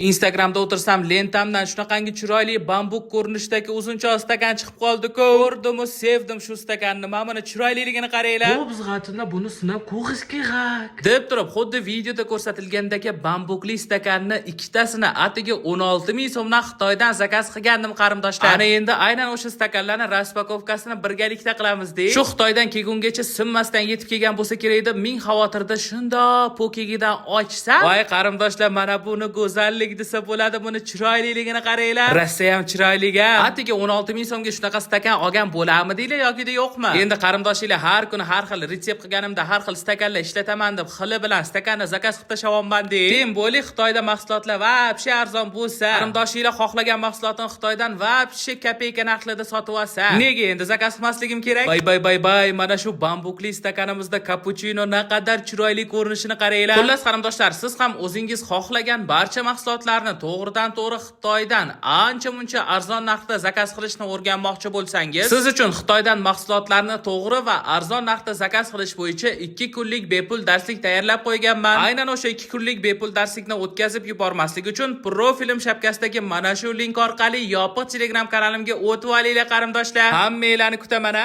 Instagramda o'tirsam lentamdan shunaqangi chiroyli bambuk ko'rinishdagi uzunchoq stakan chiqib qoldi-ku. Ko'rdim-u sevdim shu stakanni. Mana buni chiroyliligini qaranglar. Bu biz g'atina buni sinab ko'rish kerak. deb turib, xuddi videoda ko'rsatilgandagi bambukli stakanni ikkitasini atiga 16 ming so'mdan Xitoydan zakaz qilgandim qarindoshlar. Ana endi aynan o'sha stakanlarning raspakovkasini birgalikda qilamiz-da. Shu Xitoydan kelgungacha sinmasdan yetib kelgan bo'lsa kerak deb ming xavotirda shundoq pokegidan ochsam, voy qarindoshlar, mana buni go'zallik desa bo'ladi, buni chiroyliligini qaranglar. Rossiya ham chiroyliga. Atiga 16 ming so'mga shunaqa stakan olgan bo'lamidinglar yoki yo'qmi? Endi qarindoshlar har kuni har xil retsept qilganimda har xil stakanlar ishlataman deb xili bilan stakanni zakaz qilib tashavyapman-da. Tem bo'li Xitoyda mahsulotlar vobshe arzon bo'lsa, qarindoshlar xohlagan mahsulotni Xitoydan vobshe kopeyka narxlarda sotib olsa, nega endi zakaz qilmasligim kerak? Bay, mana shu bambukli stakanimizda kapuchino naqadar chiroyli ko'rinishini qaranglar. Xullas qarindoshlar, siz ham o'zingiz xohlagan barcha mahsulotlarni to'g'ridan to'g'ri Xitoydan ancha-muncha arzon narxda zakaz qilishni o'rganmoqchi bo'lsangiz, siz uchun Xitoydan mahsulotlarni to'g'ri va arzon narxda zakaz qilish bo'yicha 2 kunlik bepul darslik tayyorlab qo'yganman. Aynan o'sha 2 kunlik bepul darslikni o'tkazib yubormaslik uchun profilim shapkasidagi mana shu link orqali yopiq Telegram kanalimga o'tib olinglar qarindoshlar. Hammanglarni kutaman.